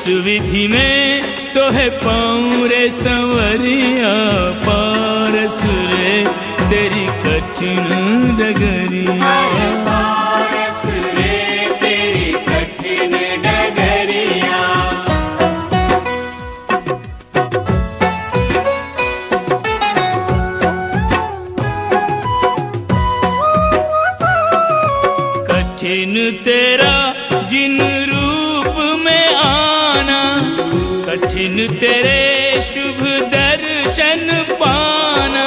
विधि में तो है पाऊँ रे संवरिया, पारस रे तेरी कठिन डगरिया। पारस रे तेरी कठिन डगरिया। कठिन तेरा जिन रूप में आना, कठिन तेरे शुभ दर्शन पाना,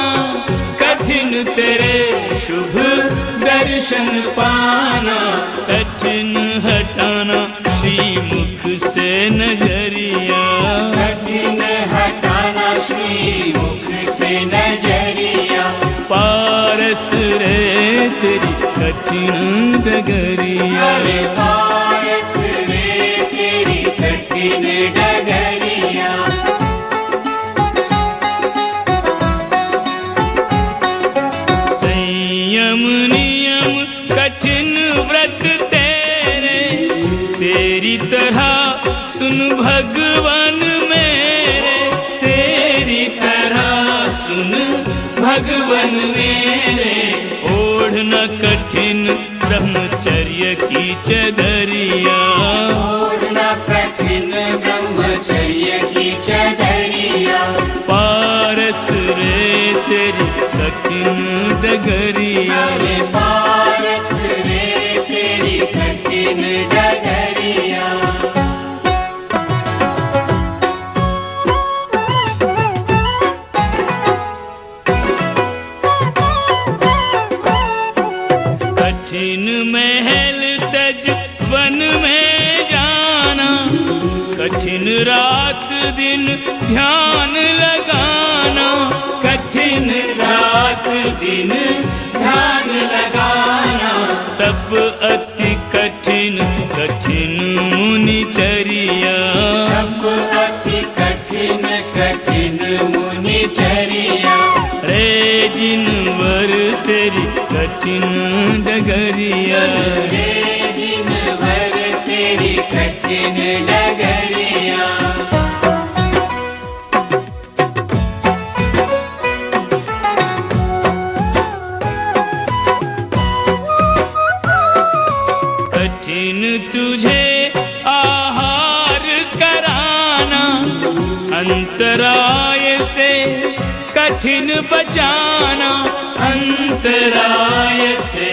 कठिन तेरे शुभ दर्शन पाना, कठिन हटाना श्रीमुख से नजरिया, कठिन हटाना श्रीमुख से नजरिया। पारस रे तेरी कठिन डगरिया। अरे पारस रे तेरी कठिन डगरिया। संयम नियम कठिन व्रत तेरे, तेरी तरह सुन भगवान मेरे, तेरी तरह सुन भगवान मेरे। ओढ़ना कठिन ब्रह्मचर्य की चदरिया, ओढ़ना कठिन ब्रह्मचर्य की चदरिया। पारस रे तेरी कठिन डगरिया। अरे पारस रे तेरी कठिन डगरिया। कठिन महल तज वन में जाना, कठिन रात दिन ध्यान लगाना, कठिन रात दिन ध्यान लगाना। तप अति कठिन कठिन मुनिचर्या, तप अति कठिन कठिन मुनिचर्या। रे जिन वर तेरी कठिन डगरिया। रे जिन वर तेरी कठिन डगरिया। कठिन तुझे आहार कराना, अंतराय से कठिन बचाना, अंतराय से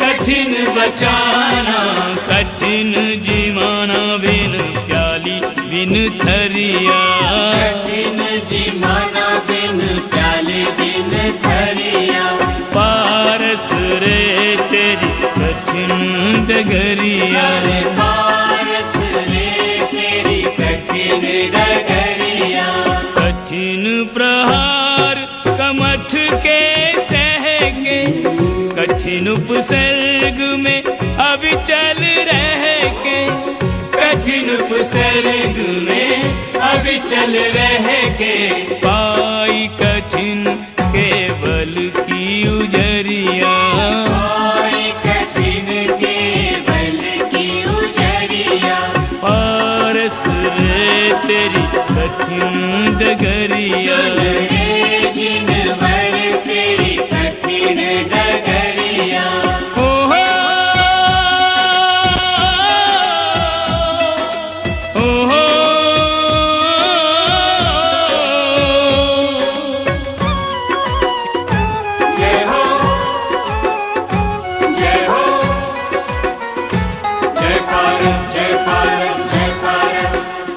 कठिन बचाना। कठिन जीवाना बिन प्याली बिन थरिया, कठिन जीवाना बिन प्याली बिन थरिया। पारस रे तेरी कठिन डगरिया। अरे पारस रे तेरी कठिन डगरिया। कठिन प्रहार कमठ के सह के, कठिन उपसर्ग में अविचल रह के, कठिन उपसर्ग में अविचल रह के। पाई कठिन केवल की उजरिया, पाई कठिन केवल की उजरिया। पारस रे तेरी कठिन डगरिया। रे जिन वर तेरी कठिन डगरिया। ओहो ओहो जय हो जय हो। जय पारस जय पारस जय पारस।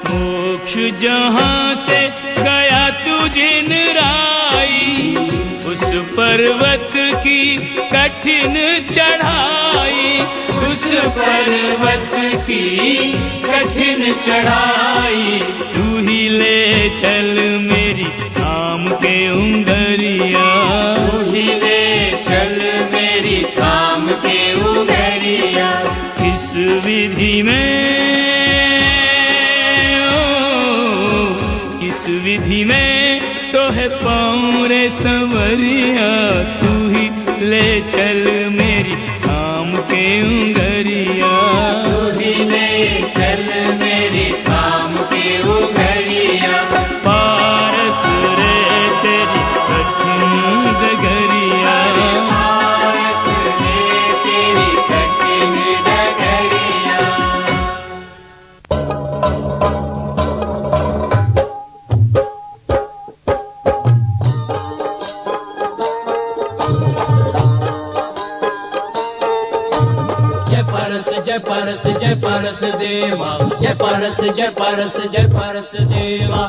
मोक्ष जहाँ से गया तू जिन राई, उस पर्वत की कठिन चढ़ाई, उस पर्वत की कठिन चढ़ाई। तू ही ले चल मेरी थाम के उंगरिया, तू ही ले चल मेरी थाम के उंगरिया। किस विधि में किस विधि में तो है पाऊँ रे संवरिया। तू ही ले चल मेरी थाम के उंगरिया, तू ही ले चल मेरी थाम जय पारस जय पारस देवा, जय पारस जय पारस जय पारस देवा।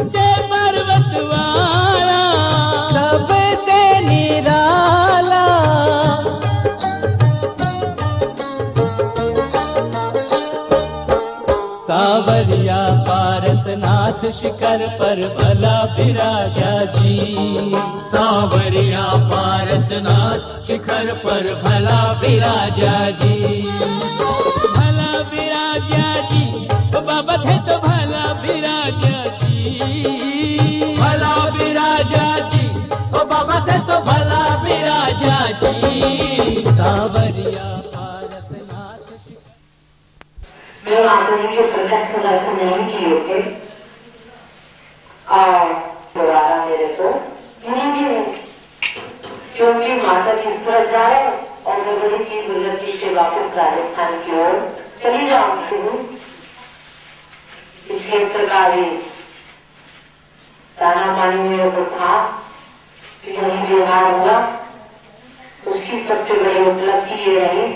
जय पर्वत वाला सबसे निराला, सावरिया पारसनाथ शिखर पर भला विराजा जी। सावरिया पारसनाथ शिखर पर भला विराजा जी। भला विराजा जी, तो बाबा थे तो भला विराजा जी। भला विराजा जी, ओ बाबा थे तो भला विराजा जी। सावरिया पारसनाथ मैं माता जी के प्रत्यक्ष दर्शन नहीं किए थे और दोबारा मेरे को नहीं, क्योंकि माता जी इस तरह जाए और मैं बड़ी की गुजरती से वापस राजस्थान की ओर चली जाऊंगी हूँ। इसलिए सरकारी दाना पानी मेरे को था कि कहीं व्यवहार हुआ। उसकी सबसे बड़ी उपलब्धि ये रही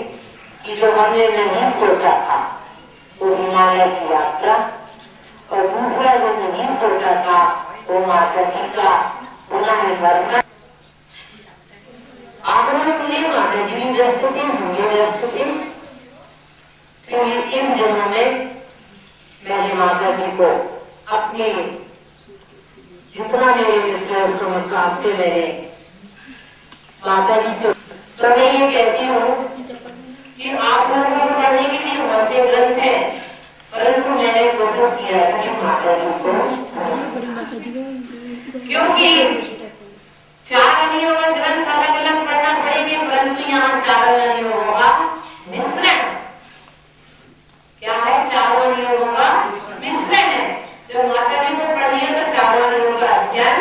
कि जो हमने नहीं सोचा था वो हिमालय की यात्रा, और दूसरा जो नहीं सोचा था वो माता जी का पुनः दर्शन। आगमन के लिए माता जी भी व्यस्त थे, हम भी व्यस्त थे, क्योंकि इन दिनों में मैंने माता जी को अपनी जितना मेरे विश्वास से मेरे माता जी से तो मैं ये कहती हूँ कि आप लोगों को पढ़ने के लिए बहुत से ग्रंथ है, परंतु मैंने कोशिश किया था कि माता जी को, क्योंकि 4 अनियों का ग्रंथ अलग अलग पढ़ना पड़ेंगे, परंतु यहाँ 4 अनियों का मिश्रण क्या है, 4 अनियों का मिश्रण है। जब माता जी को पढ़नी है तो 4 अनियों का अध्ययन,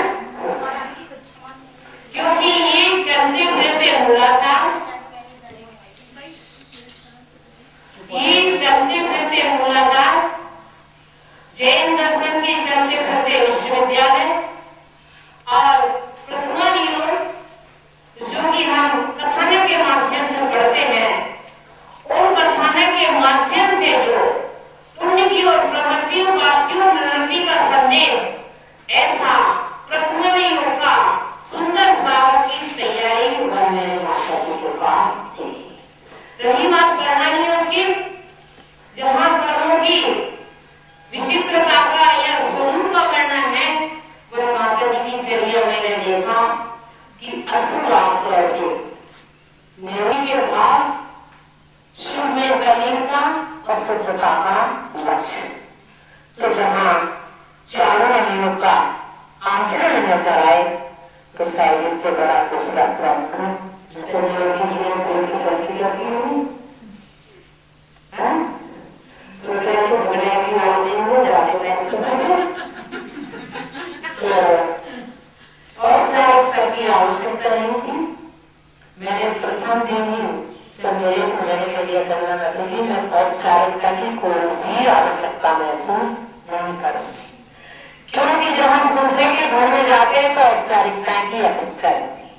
क्योंकि ये चलते फिरते मूलाचार, ये चलते फिरते मूलाचार, जैन दर्शन के चलते फिरते विश्वविद्यालय और प्रथम योग जो कि हम कथानक के माध्यम से पढ़ते हैं, उन कथानक के माध्यम से जो पुण्य की और प्रवृत्तियों पापियों निवृत्ति का संदेश, ऐसा प्रथम योग का सुंदर श्रावक की तैयारी वह मेरे माता जी के पास थी। रही बात कर्णानियों की, जहाँ कर्मों की विचित्रता का या स्वरूप का वर्णन है, वह माता जी की चर्या मैंने देखा कि असुर आश्रय से निर्णय के भाव शुभ में दलीलता और स्वच्छता का लक्ष्य। तो जहाँ चारों नियमों का आचरण नजर आए तो शायद इससे बड़ा दूसरा क्रम आवश्यकता नहीं थी। मैंने प्रथम दिन ही जब मेरे पूजन के लिए करना लगी, मैं औपचारिकता की कोई भी आवश्यकता महसूस नहीं कर रही, क्योंकि जब हम दूसरे के घर में जाते हैं तो औपचारिकता की अपेक्षा रहती है।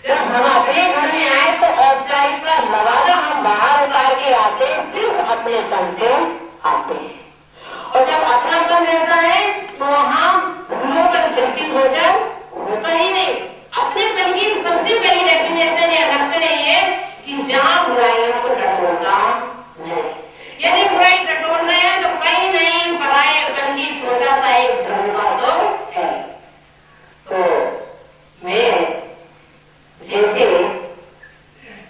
जब हम अपने घर में आए तो औपचारिकता लवादा हम बाहर उतार के आते हैं, सिर्फ अपने तन से आते हैं। और जब अपनापन रहता है तो वहाँ भूलों पर दृष्टिगोचर होता ही नहीं। अपनेपन की सबसे पहली डेफिनेशन या लक्षण ये कि जहाँ बुराइयों को टटोलता नहीं। यदि बुराई टटोल रहे हैं तो कहीं नहीं परायेपन की छोटा सा एक झरोखा तो है। तो मैं जैसे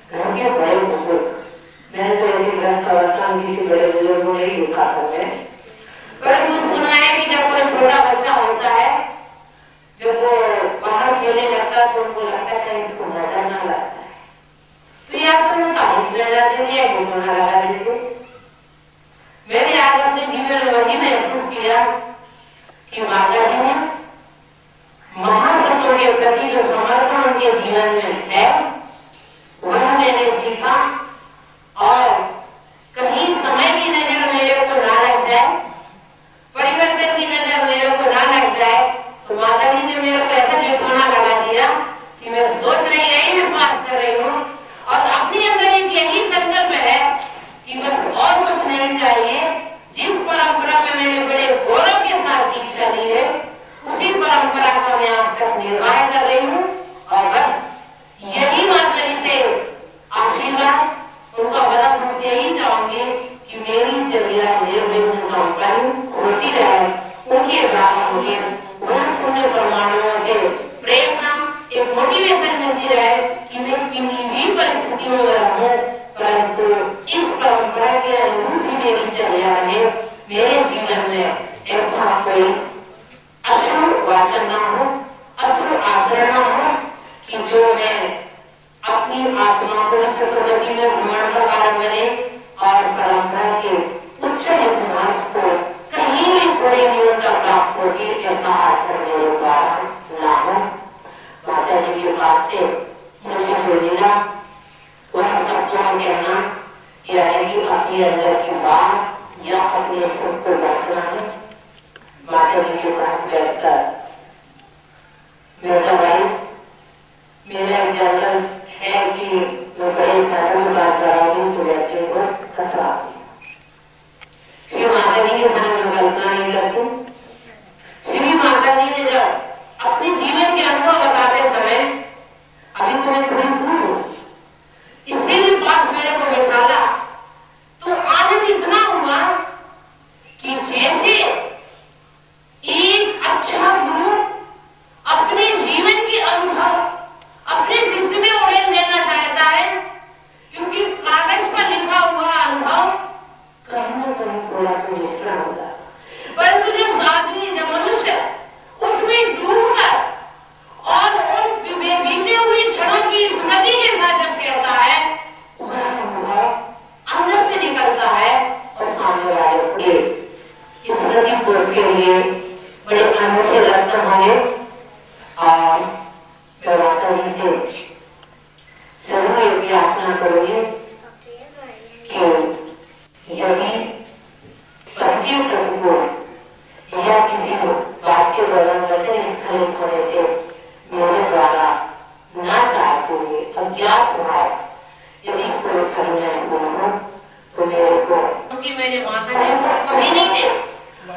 घर के बड़े बुजुर्ग, मैंने तो ऐसे ग्रस्त अवस्था में किसी बड़े बुजुर्गों ने ही देखा था मैं, परंतु सुना है कि जब कोई छोटा बच्चा होता है, जब वो बाहर खेलने लगता है तो उनको लगता है कहीं इसको मजा ना लगता है, तो ये आपको मैं तारीफ लगा देंगे या घुटना लगा देंगे। मैंने आज अपने जीवन में वही महसूस किया कि माता जी ने महाव्रतों के प्रति जो समर्पण उनके जीवन में है वह मैंने सीखा। और कहीं समय की नजर मेरे को ना लग जाए चली है उसी परंपरा को मैं आज तक निर्वाह कर रही हूँ। और बस यही माता जी से आशीर्वाद उनका वरद मुझे यही चाहूंगी कि मेरी चर्या निर्विघ्न संपन्न होती रहे। उनके द्वारा मुझे उन पुण्य प्रमाणों से प्रेरणा एक मोटिवेशन मिलती रहे कि मैं किन्हीं भी परिस्थितियों में रहूं, परंतु इस परंपरा के अनुरूप ही मेरी चर्या रहे। मेरे जीवन में ऐसा कोई अशुभ वाचन ना हो, अशुभ आचरण ना हो कि जो मैं अपनी आत्मा को चक्रगति में भ्रमण का कारण बने और परंपरा के उच्च इतिहास को कहीं भी थोड़ी न्यूनता प्राप्त होती, ऐसा आचरण मेरे द्वारा ना हो। माता जी के पास से मुझे जो मिला वह शब्दों में कहना यानी कि अपने अंदर की बात या अपने सुख को रखना है। माता जी के पास बैठकर मेरा जर्नल है कि मैं बड़े स्थानों में बात कराऊंगी सुबह को कथा। फिर माता जी के साथ जो कल्पना नहीं करती, फिर भी माता जी ने जब अपने जीवन के अनुभव बताते समय अभी तो मैं थोड़ी दूर हूँ, इससे भी पास मेरे को बैठाला तो आनंद इतना हुआ कि जैसे एक अच्छा गुरु अपने जीवन के अनुभव अपने शिष्य में उड़ेल देना चाहता है, क्योंकि कागज पर लिखा हुआ अनुभव कहीं ना कहीं थोड़ा सा मिश्रण होता है, परंतु जब आदमी जब मनुष्य उसमें डूबकर और उन बीते हुए क्षणों की स्मृति के साथ जब कहता है वह अनुभव अंदर से निकलता है और सामने वाले के स्मृति कोष के लिए बड़े अनूठे रत्न होंगे। और मैं माता जी से जरूर ये प्रार्थना करूंगी कि यदि प्रतियों प्रतिकूल या किसी बात के दौरान वचन स्खलित होने से मेरे द्वारा ना चाहते हुए अज्ञात भाव यदि कोई कठिनाई हो तो मेरे को, क्योंकि मैंने माता जी को कभी नहीं देखा।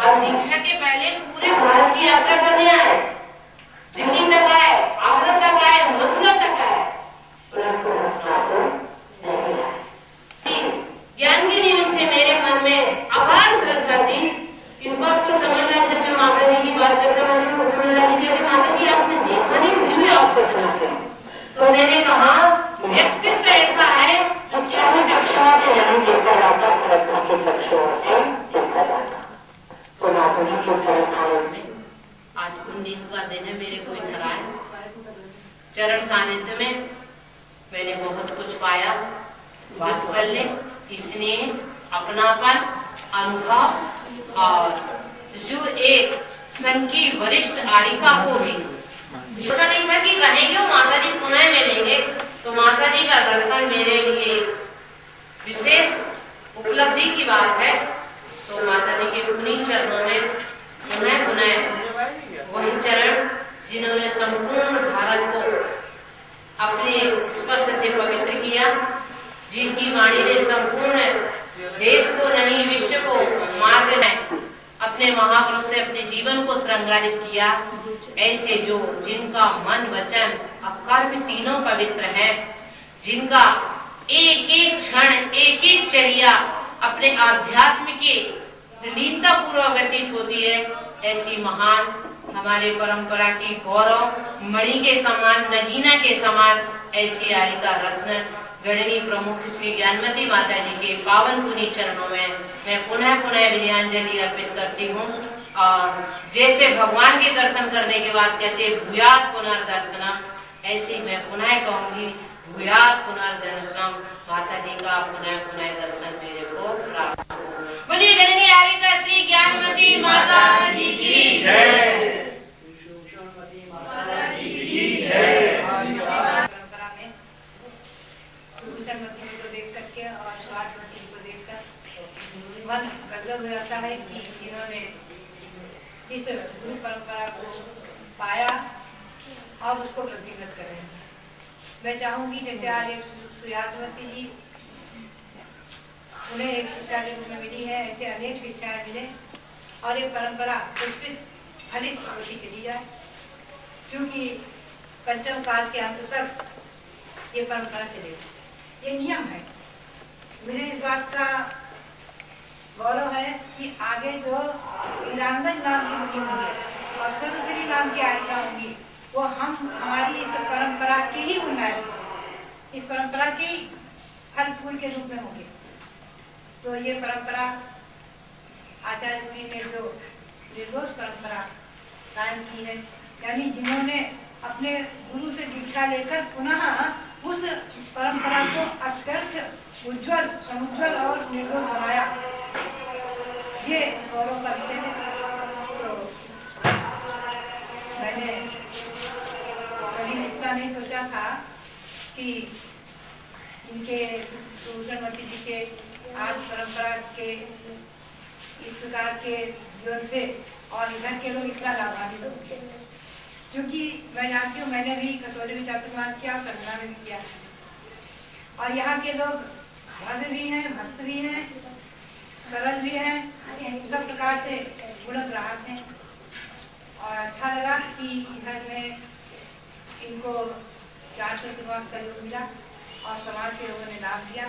अब दीक्षा के पहले पूरे भारत की यात्रा करने आए, दिल्ली तक आए, आगरा तक आए, मथुरा तक आए, परंतु नहीं आए। ज्ञान के निमित्त से मेरे मन में अपार श्रद्धा थी। इस बात को चमनलाल, जब मैं माता जी की बात करता हूँ चमनलाल जी कहते माता जी आपने देखा नहीं फिर भी आपको इतना क्यों? तो मैंने कहा व्यक्तित्व ऐसा है जो चारों चक्षुओं से नहीं देखा जाता, श्रद्धा के चक्षुओं से देखा जाता। तो माता जी के चरण सानिध्य में आज 19वां दिन है मेरे को इधर आए, चरण सानिध्य में मैंने बहुत कुछ पाया। वात्सल्य, स्नेह, अपनापन, अनुभव और जो एक संघ की वरिष्ठ आरिका को भी सोचा नहीं था कि रहेंगे और माता जी पुनः मिलेंगे, तो माता जी का दर्शन मेरे लिए विशेष उपलब्धि की बात है। तो माता जी के पुनीत चरणों में पुनः वही चरण जिन्होंने संपूर्ण भारत को अपने स्पर्श से पवित्र किया, जिनकी वाणी ने संपूर्ण देश को नहीं विश्व को मार्ग में अपने महापुरुष से अपने जीवन को श्रृंगारित किया, ऐसे जो जिनका मन वचन और कर्म तीनों पवित्र है, जिनका एक एक क्षण एक एक चर्या अपने आध्यात्म के लीनता पूर्वक व्यतीत होती है, ऐसी महान हमारे परंपरा की गौरव मणि के समान, नगीना के समान ऐसी आरिका रत्न गणनी प्रमुख श्री ज्ञानमती माता जी के पावन पुनीत चरणों में मैं पुनः पुनः विनयांजलि अर्पित करती हूँ। और जैसे भगवान के दर्शन करने के बाद कहते भूयात् पुनर्दर्शनम, ऐसे मैं पुनः कहूंगी भूयात् पुनर्दर्शनम, माता जी का पुनः पुनः दर्शन मेरे को प्राप्त हो। बोलिए गणनी आरिका श्री ज्ञानमती माता जी की जय। मन गदगद हो जाता है कि इन्होंने इस गुरु परंपरा को पाया और उसको प्रतिगत करें। मैं चाहूंगी जैसे आज एक सुयादवती जी उन्हें एक शिक्षा के रूप में मिली है, ऐसे अनेक शिक्षाएं मिले और ये परंपरा पुष्पित फलित होती चली जाए, क्योंकि पंचम काल के अंत तक ये परंपरा चलेगी। ये नियम है। मुझे इस बात का गौरव है कि आगे जो वीरांगन नाम की मुनि होंगी और सर्वश्री नाम की आयिका होंगी, वो हमारी इस परंपरा के ही उन्नयन, इस परंपरा के फल फूल के रूप में होंगे। तो ये परंपरा आचार्य श्री ने जो निर्दोष परंपरा कायम की है, यानी जिन्होंने अपने गुरु से दीक्षा लेकर पुनः उस परंपरा को अत्यंत उज्जवल, समुज्वल और निर्दोष बनाया, ये गौरव का विषय है। तो मैंने कभी इतना नहीं सोचा था कि इनके सूर्यमती जी के आज परंपरा के इस प्रकार के जीवन से और इधर के लोग इतना लाभान्वित होंगे, क्योंकि मैं जानती हूँ, मैंने भी कसौली में चातुर्मास किया, कन्या में भी किया, और यहाँ के लोग भव्य भी हैं, भक्त भी हैं, सरल भी हैं, सब प्रकार से गुणग्राहक हैं। और अच्छा लगा कि इधर में इनको चातुर्मास का योग मिला और समाज के लोगों ने लाभ दिया।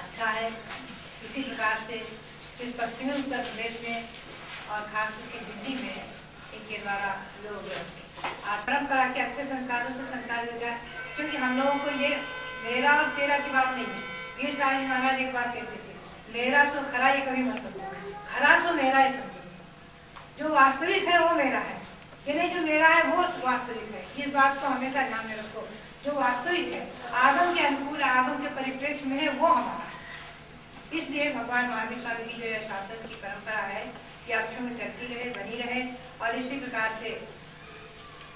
अच्छा है। इसी प्रकार से इस पश्चिमी उत्तर प्रदेश में और खास करके दिल्ली में इनके द्वारा लोग परंपरा के अच्छे संस्कारों से संस्कार हो जाए, क्योंकि हम लोगों को ये मेरा और तेरा की बात नहीं है। वीर साहिब महाराज एक बार कहते थे, मेरा सो खरा ये कभी मत समझो, खरा सो मेरा ही समझो। जो वास्तविक है वो मेरा है, ये नहीं जो मेरा है वो वास्तविक है। इस बात को हमेशा ध्यान में रखो। जो वास्तविक है, आगम के अनुकूल, आगम के परिप्रेक्ष्य में है, वो हमारा है। इसलिए भगवान महावीर स्वामी की जो शासन की परंपरा है कि अक्षुण में चलती रहे, बनी रहे। और इसी प्रकार से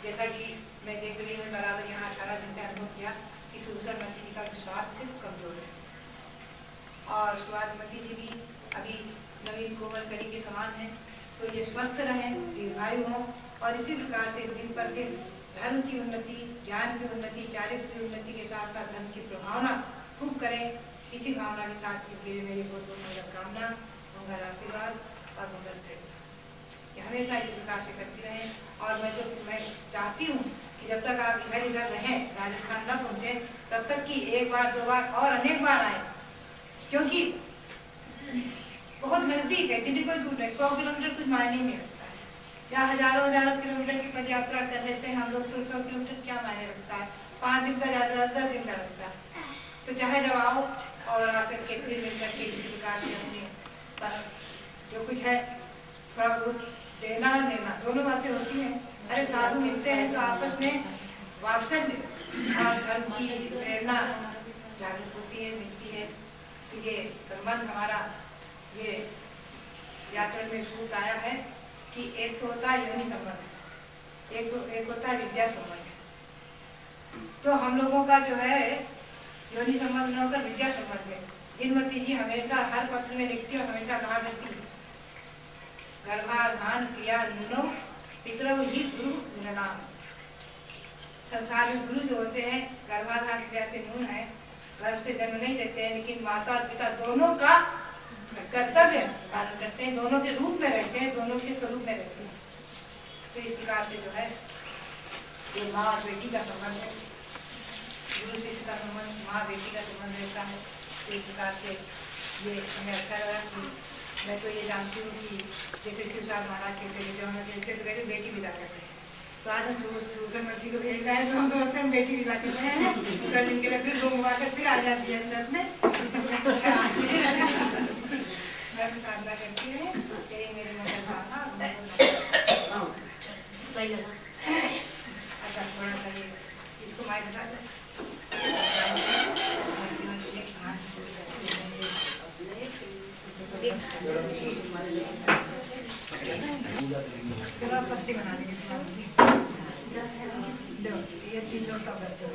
जैसा कि मैं देख रही हूँ, बराबर यहाँ 18 दिन से अनुभव किया कि सूरजमती जी का स्वास्थ्य कमजोर है और स्वास्थमती जी भी अभी नवीन कोमल कली के समान है। तो ये स्वस्थ रहें, दीर्घायु हों और इसी प्रकार से दिन पर दिन धर्म की उन्नति, ज्ञान की उन्नति, चारित्र की उन्नति के साथ साथ धर्म की प्रभावना खूब करें। इसी भावना के साथ मेरी बहुत बहुत मंगल कामना, मंगल आशीर्वाद और मंगल प्रेरणा हमेशा इस प्रकार से करती रहें। और मैं चाहती हूँ कि जब तक आप इधर इधर रहें, राजस्थान न पहुँचे, तब तक कि एक बार, दो बार और अनेक बार आए, क्योंकि बहुत नजदीक है। दिल्ली कोई दूर है, 100 किलोमीटर कुछ मायने नहीं रखता है। जहाँ हजारों हजारों किलोमीटर की पद यात्रा कर लेते हैं हम लोग, तो 100 किलोमीटर क्या मायने रखता है। 5 दिन का ज्यादा 10 दिन का लगता है। तो चाहे जब आओ और आकर के फिर मिलकर के किसी प्रकार से हमने जो कुछ है थोड़ा बहुत देना और लेना, दोनों बातें होती हैं। अरे साधु मिलते हैं तो आपस में वात्सल्य और धर्म की प्रेरणा जागृत होती है, मिलती है। तो ये संबंध हमारा ये व्याकरण में सूत्र आया है कि एक तो होता है योनि संबंध, एक होता है विद्या संबंध। तो हम लोगों का जो है योनि संबंध न होकर विद्या संबंध है। जिनमती जी हमेशा हर पत्र में लिखती और हमेशा कहा करती, गर्भाधान क्रिया नुनो पितरव ही गुरु गुणनाम। संसार में गुरु जो होते हैं गर्भाधान क्रिया से नून है, गर्भ से जन्म नहीं देते हैं, लेकिन माता और पिता दोनों का कर्तव्य पालन करते हैं, दोनों के रूप में रहते हैं, दोनों के स्वरूप में रहते हैं। तो इस प्रकार से जो है ये माँ और बेटी का संबंध है, गुरु शिष्य का संबंध, माँ बेटी का संबंध रहता है। तो इस प्रकार से ये हमें अच्छा लगा कि मैं तो ये जानती हूँ कि जैसे शिवसार महाराज कहते हैं, जो हमें कहते तो कहते बेटी विदा करते हैं। तो आज हम सूरजमती को भेज रहे हैं, तो हम सोचते हैं बेटी विदा करते हैं, कर दिन के लिए फिर घूमवा कर फिर आ जाती है अंदर में। मैं साधना करती है, यही मेरी मदद भावना। अच्छा थोड़ा सा ये इसको माइक बता दे। पत्ती बना देंगे ये 3 लोग का बच्चे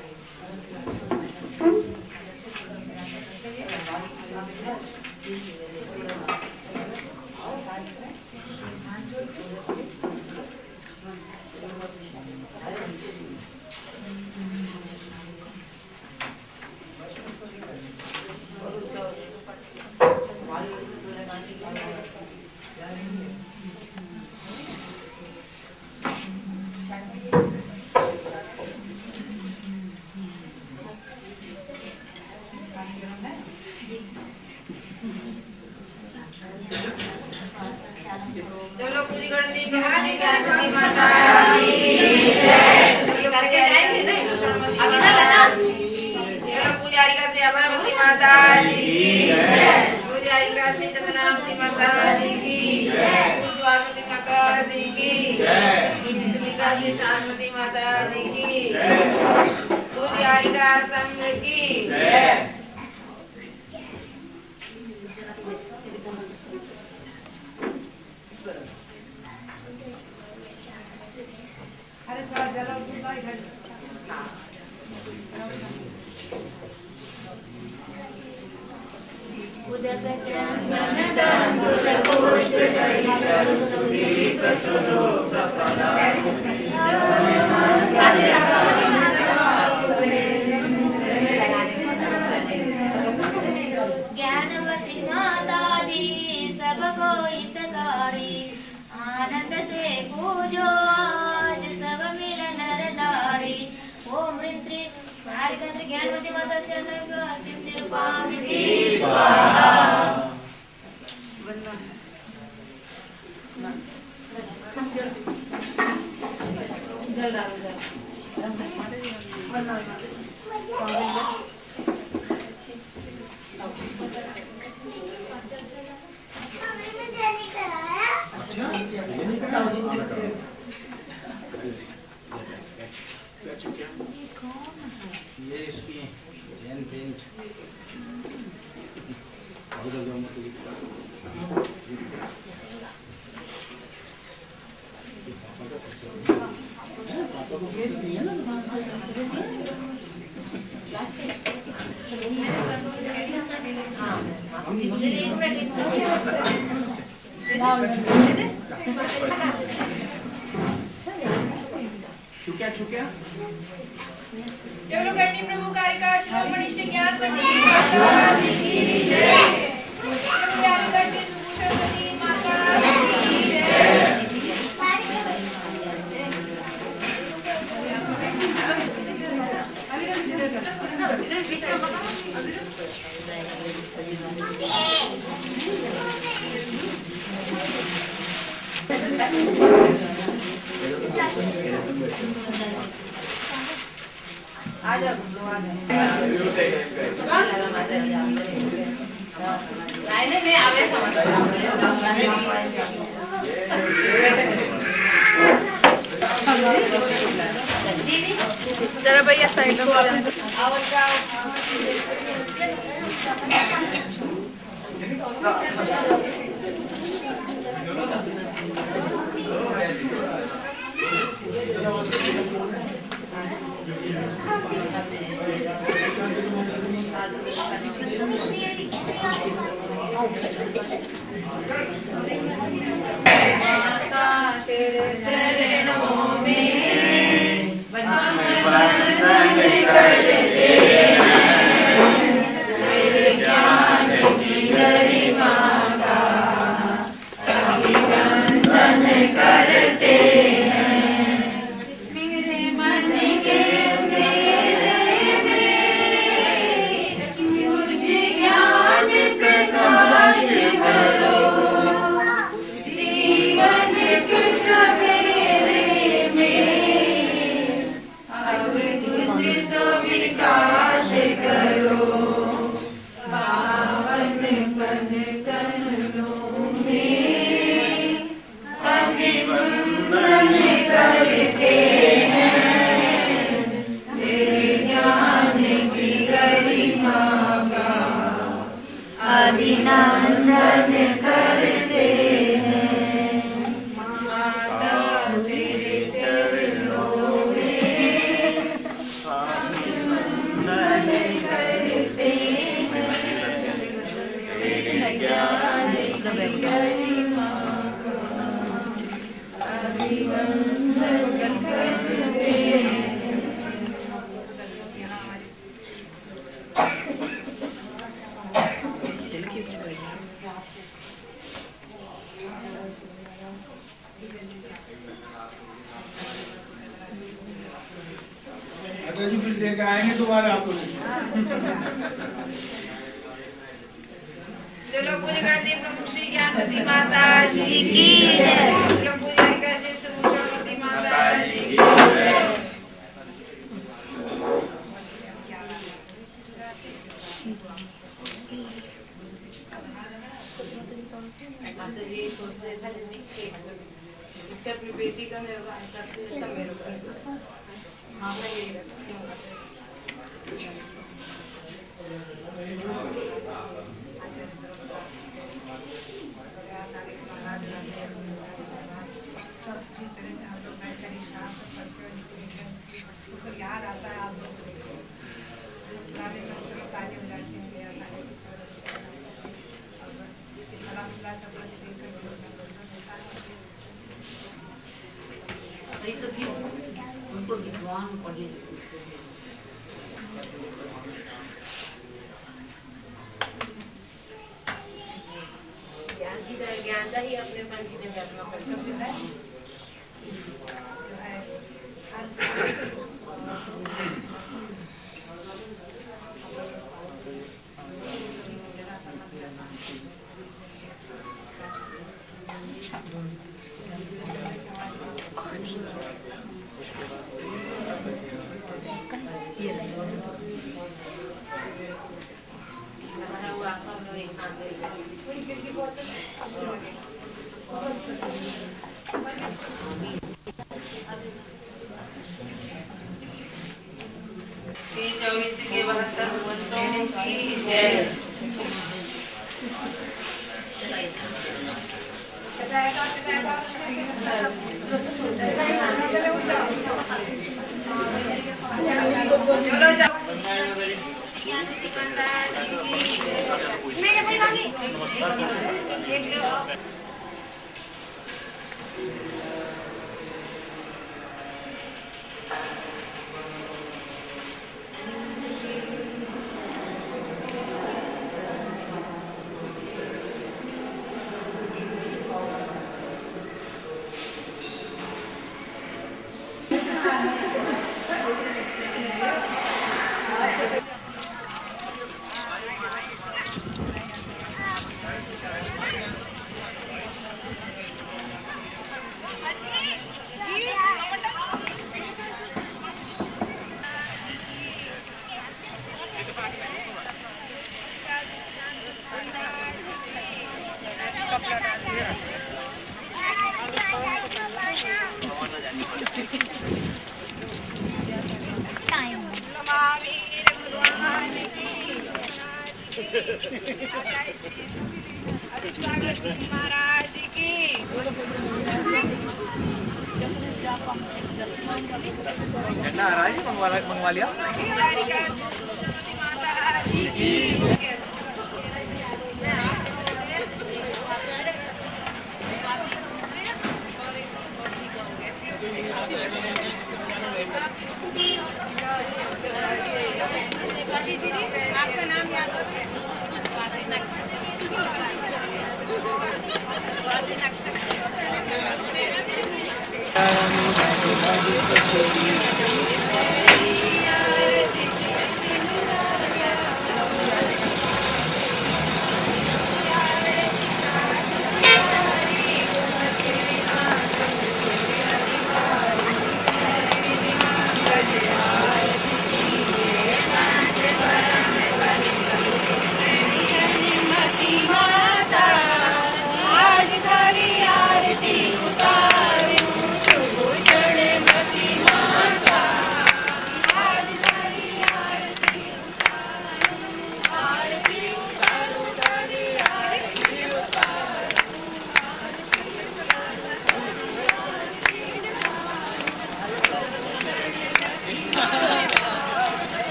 चलो पूरी गणती प्रभु ज्ञानवती माता की करके जाएंगे नहीं अभी ना बता। चलो पुजारी का श्यामावती माता जी की, पुजारी का श्री चंदनावती माता जी की, पुष्पावती माता जी की, पुजारी श्री शांतवती माता जी की, पुजारी का संघ की। अरे थोड़ा जला दूंगा इधर। ज्ञानवती माता जी सबको हितकारी, आनंद से पूजो आज सब मिल नर नारी। ओम ह्रीं श्रीं नारिकंठ ज्ञानवती माता सिद्धि स्वाहा। ये इसकी जैन पेंट चुक्या चलो करनी प्रभु कारिका श्रोमणि श्री ज्ञानवती माता की जय। कारिका श्री सुभूषणवती माता की जय। आजा नहीं आवे जरा भैया साइड में हो जाए। चरणों में ज्ञान की गरिमा का अभिनंदन करते हैं। मेरे मन के मुझे ज्ञान प्रकाश करो, जीवन के सवेरे में अब तुझ तो विकास करो। पावन पन करणों में अभिनंदन करते हैं। तेरे ज्ञान की गरिमा का अभिनंदन करते हैं। माता तेरे चरणों में अभिनंदन करते हैं। तेरे ज्ञान की गरिमा का अभिनंदन करते हैं। जी बिल देकर आएंगे दोबारा आपको। चलो पूरी गणती प्रमुख श्री ज्ञानवती माता जी की इससे अपनी बेटी का निर्वाह करती है, सब मेरे को। हाँ मैं यही रखती हूँ। उसको याद आता है आप लोग पुराने लोग ताजे हो जाते हैं। उनको विद्वान पढ़े ज्ञान ही अपने मन की अपना कर्तव्य है। महाराज की झंडा आ रहा है, मंगवा लिया। माता जी की आपका नाम याद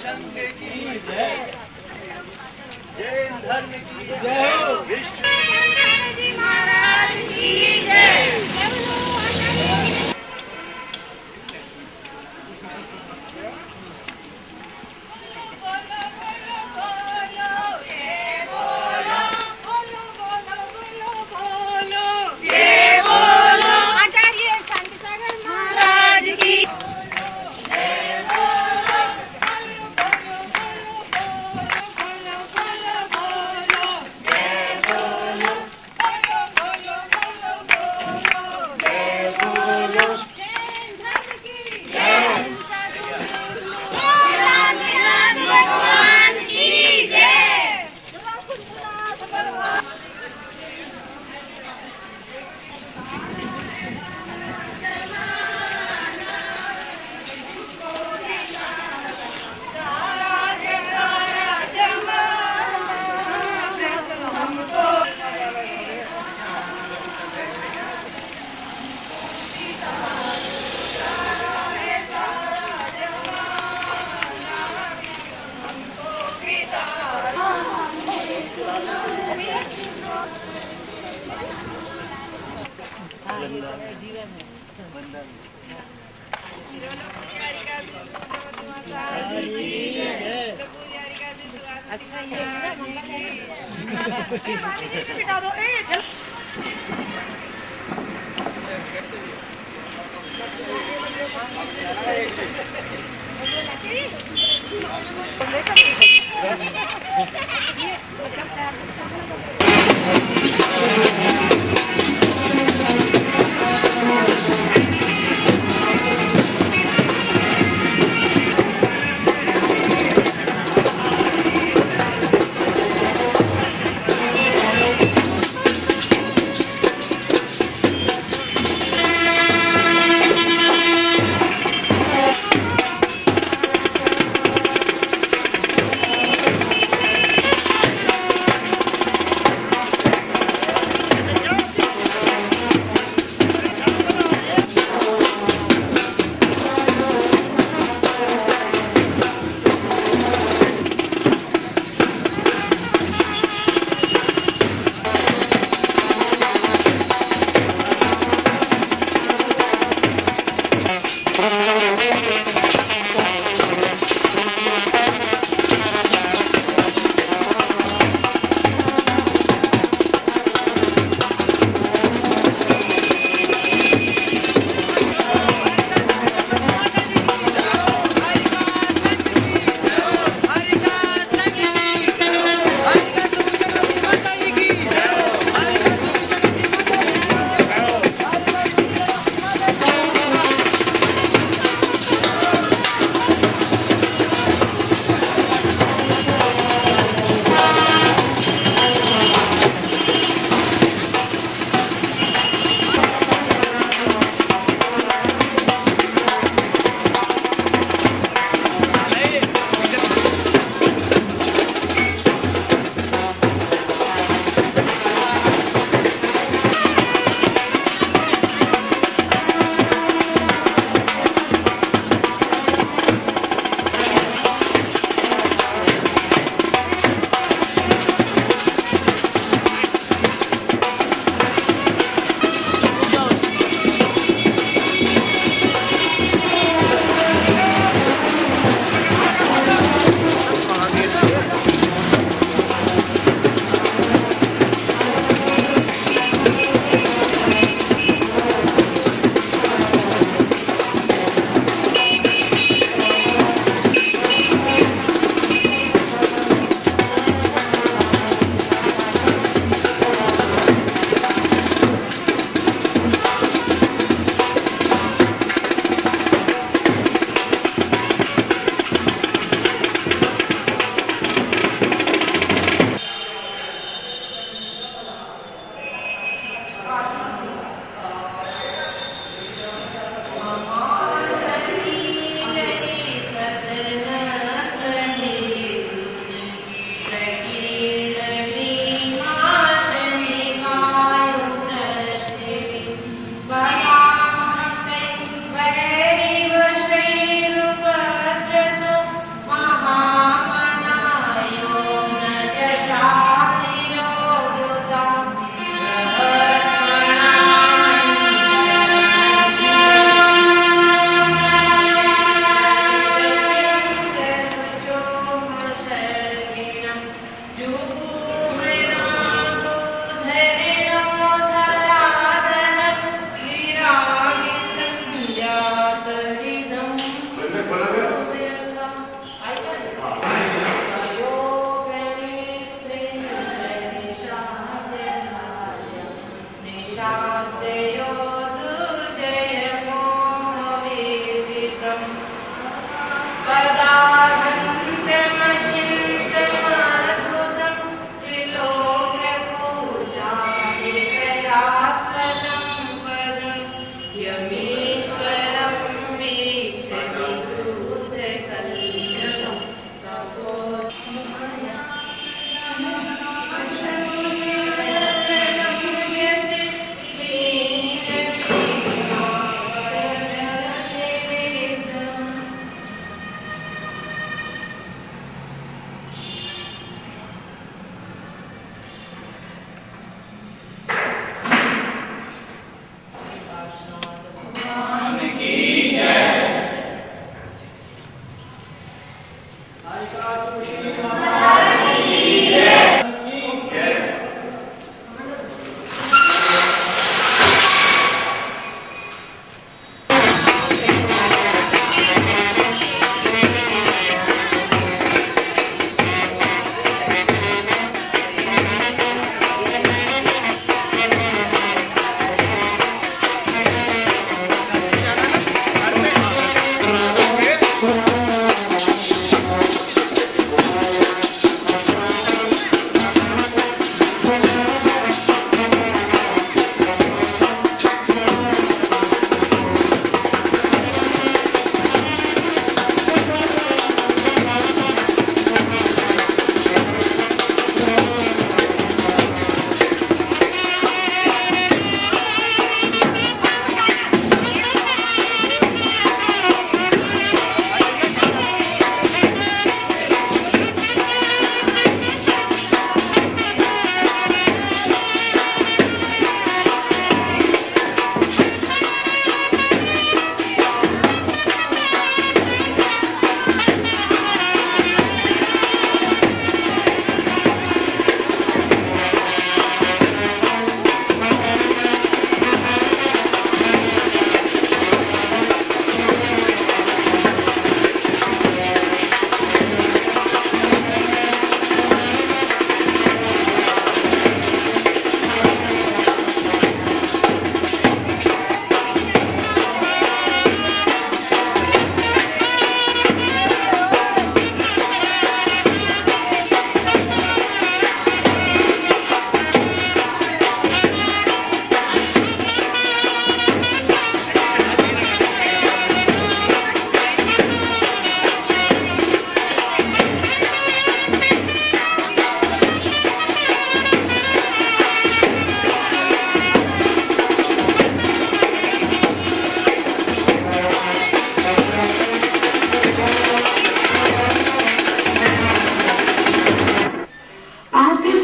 शंकर की जय।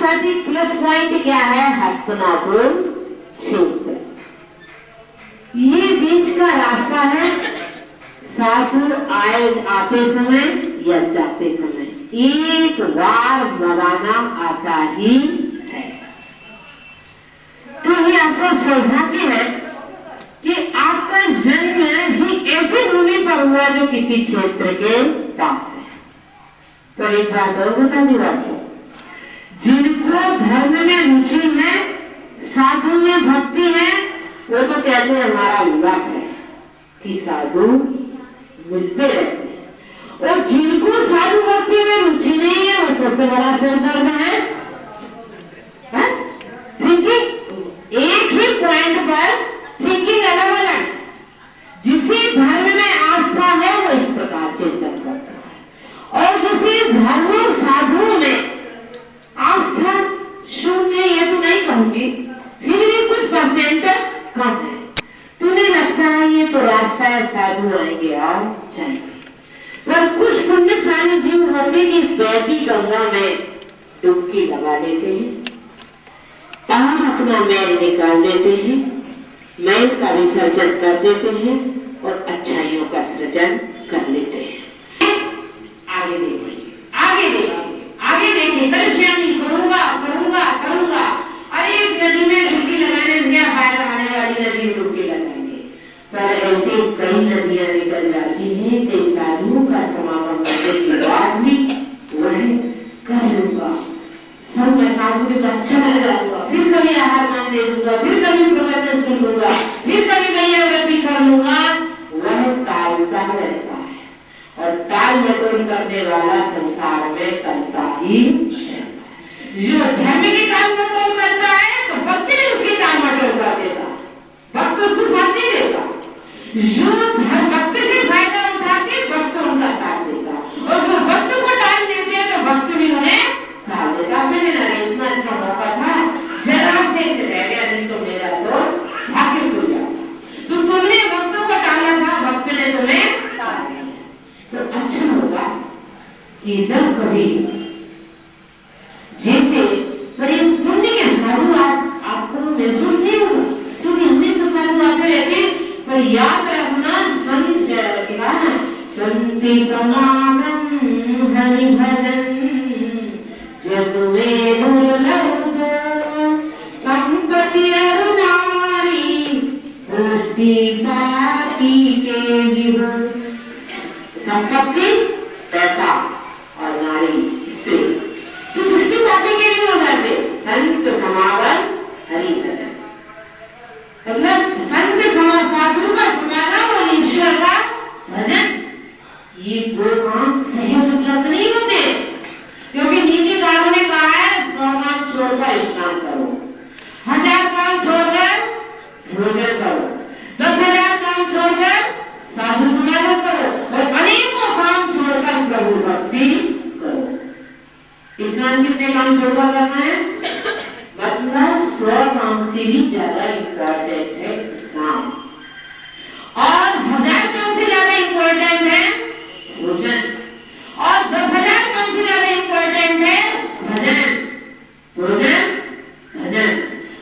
साठी प्लस पॉइंट क्या है? हस्तिनापुर क्षेत्र। ये बीच का रास्ता है, साधु आते समय या जाते समय एक बार मराना आता ही है। तो ये आपका सौभाग्य है कि आपका जन्म भी ऐसी भूमि पर हुआ जो किसी क्षेत्र के पास है। तो एक बात और बता दूं आपको, जिनको धर्म में रुचि है, साधु में भक्ति है, वो तो कहते हैं हमारा विवाह है कि साधु मिलते रहते हैं। और जिनको साधु भक्ति में रुचि नहीं है, वो सबसे बड़ा सिर दर्द है। थिंकिंग एक ही पॉइंट पर, थिंकिंग अलग अलग। जिसे धर्म में आस्था है वो इस प्रकार चिंतन करता है, और जिसे धर्म साधुओं में आस्था शून्य, ये तो नहीं कहूंगी, फिर भी कुछ परसेंट कम है, तुम्हें लगता है ये तो रास्ता है, साधु आएंगे और जाएंगे। पर कुछ पुण्यशाली जीव होते कि बहती गंगा में डुबकी लगा देते हैं, और अपना मैल निकाल देते हैं, मैल का विसर्जन कर देते हैं और अच्छाइयों का सृजन कर लेते हैं। आगे देखिए, आगे देखिए, आगे देखिए, दर्शनी करूंगा करूंगा करूंगा। अरे इस नदी में डुबकी लगाने से क्या फायदा, आने वाली नदी में डुबकी लगाएंगे। पर ऐसे कई नदियां निकल जाती हैं, कई साधुओं का समागम करने के बाद भी वह कर लूंगा, सब मैं साधु के अच्छा लग जाऊंगा, फिर कभी आहार मान दे दूंगा, फिर कभी प्रवचन सुन लूंगा, फिर कभी भैया व्रती कर लूंगा। वह टालता रहता है, और टाल मटोल करने वाला संसार में करता ही है। जो धर्म की टाल मटोल करता है तो भक्ति भी उसकी टाल मटोल कर देगा, भक्त उसको साथ नहीं देगा। जो भक्त से फायदा उठाते भक्त उनका साथ देगा, और जो भक्त को टाल देते हैं तो भक्त भी उन्हें टाल देगा। मैंने ना इतना अच्छा मौका था, जरा से रह गया, नहीं तो मेरा तो भाग्य खुल जाता। तो तुमने भक्तों को टाला था, भक्त ने तुम्हें टाल दिया। तो अच्छा होगा कि जब कभी जैसे पुण्य के साधु आपको महसूस नहीं होगा, क्योंकि हमेशा साधु आते रहते हैं। पर याद रखना, संत समागम हरि भजन जग में दुर्लभ दो, संपत्ति और नारी सृष्टि पापी के विभुन। संपत्ति पैसा और नारी स्त्री, तो सृष्टि पापी के भी हो जाते। संत समागम हरि भजन, मतलब संत साधु का समागम और ईश्वर का भजन, ये दो काम सहज उपलब्ध नहीं होते, क्योंकि नीतिकारों ने कहा है 100 काम छोड़कर स्नान करो, 1000 काम छोड़कर भोजन करो, 10,000 काम छोड़कर साधु समागम करो, और अनेकों काम छोड़कर प्रभु भक्ति करो। स्नान कितने काम छोड़कर करना है? मतलब 100 काम से भी ज्यादा इम्पोर्टेंट है स्नान, और 1000 काम से ज्यादा इम्पोर्टेंट है भोजन, और 10,000 काम से ज्यादा इम्पोर्टेंट है भजन, भोजन भजन,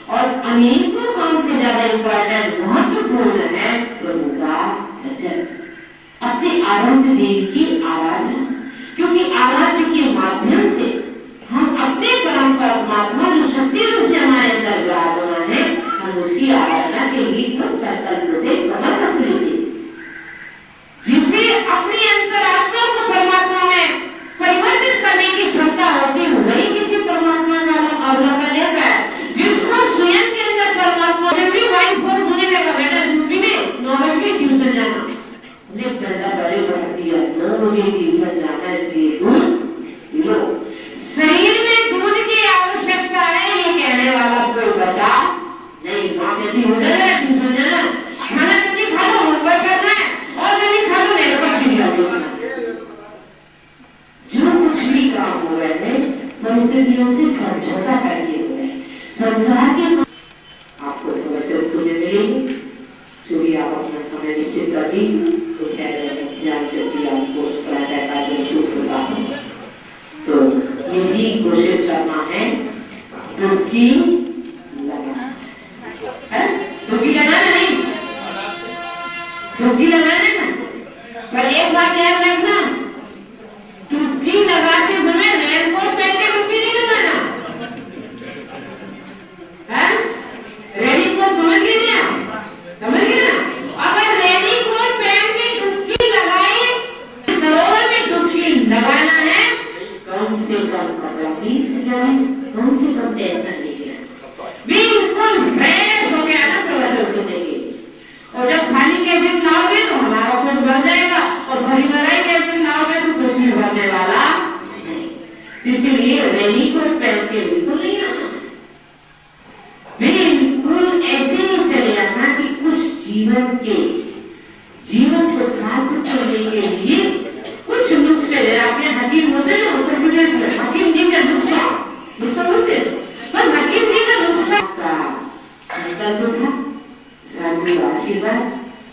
और अनेकों काम से ज्यादा इम्पोर्टेंट महत्वपूर्ण है प्रभु का भजन। अपने आराध्य देव की आराधना, क्योंकि आराध्य के माध्यम से हम अपने परम परमात्मा जो शक्ति रूप से हमारे अंदर विराजमान है, हम उसकी आराधना के लिए संकल्प से कमर कस लेते, जिसे अपनी अंतरात्मा को परमात्मा में परिवर्तित करने की क्षमता होती, वही किसी परमात्मा का अवलोकन लेता है। जिसको स्वयं के अंदर परमात्मा, जब भी वाइफ फोर्स होने लगा, बेटा ड्यूटी में 9 बजे ट्यूशन जाना, मुझे बेटा बड़े भर्ती है, 9 बजे ट्यूशन जाना, इसलिए दूध लो। शरीर में दूध की आवश्यकता है, ये कहने वाला कोई बचा नहीं। माँ कहती हो जाना ट्यूशन जाना, खाना जल्दी खा लो, होमवर्क करना है, और जल्दी खा लो, मेरे पास सीरियल देखना। जो कुछ भी काम हो रहे हैं परिस्थितियों से समझौता करके हो रहे हैं। संसार के आपको वचन सुनने मिलेंगे, जो भी आप अपना समय निश्चित कर दी, तो आपको प्रातः काल में शुभ होगा। तो यही कोशिश करना है डुबकी लगाना है, डुबकी लगाना नहीं, डुबकी लगाना ना। पर एक बात याद रखना, डुबकी लगाते समय रेनकोट पहन के डुबकी नहीं लगाना है। रेनकोट समझ गए ना, समझ गए ना। अगर रेनकोट पहन के डुबकी लगाए, सरोवर में डुबकी लगाना है, कम से कम कपड़ा पीस जाए, कम से कम टेंशन लीजिए, बिल्कुल फ्रेश हो गया ना प्रवचन सुनने के। और जब खाली कैसेट लाओगे तो हमारा कुछ भर जाएगा, और भरी भराई कैसेट लाओगे तो कुछ भी भरने वाला नहीं। इसलिए रेनकोट पहन के बिल्कुल नहीं आना, बिल्कुल ऐसे ही चले आना कि कुछ जीवन को सार्थक करने के लिए कुछ नुस्खे, आपके हकीम होते ना उत्तर प्रदेश में, हकीम जी का नुस्खा होते, बस हकीम जी का नुस्खा का संकल्प था, साधु आशीर्वाद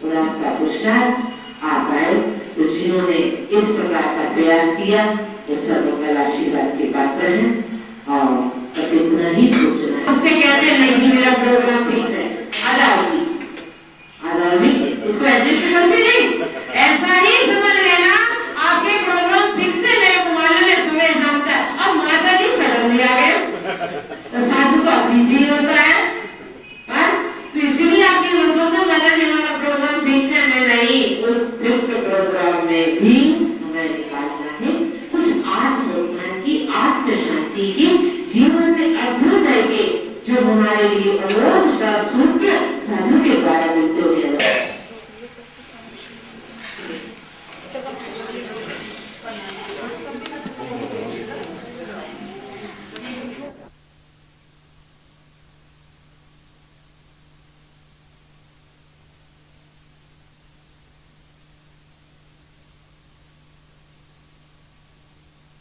और आपका पुरुषार्थ। आप आए तो जिन्होंने इस प्रकार का प्रयास किया वो सर्वकल आशीर्वाद के पात्र हैं, और बस इतना ही सोचना है। उससे कहते हैं नहीं जी मेरा प्रोग्राम फिक्स है, आ जाओ जी, आ जाओ जी, उसको एडजस्ट करते नहीं, ऐसा ही समझ लेना आपके प्रोग्राम फिक्स है। मेरे को मालूम है सुबह शाम तक, अब माता जी सडन आ गए तो साधु का अतिथि होता है, तो इसलिए आपके लोगों को पता नहीं हमारा प्रोग्राम फिक्स है। मैं नहीं, उस फिक्स प्रोग्राम में भी समय निकालना है, कुछ आत्म की आत्म शांति की जीवन में अद्भुत है कि जो हमारे लिए अमोघ सा सूत्र साधु के द्वारा मिलते हुए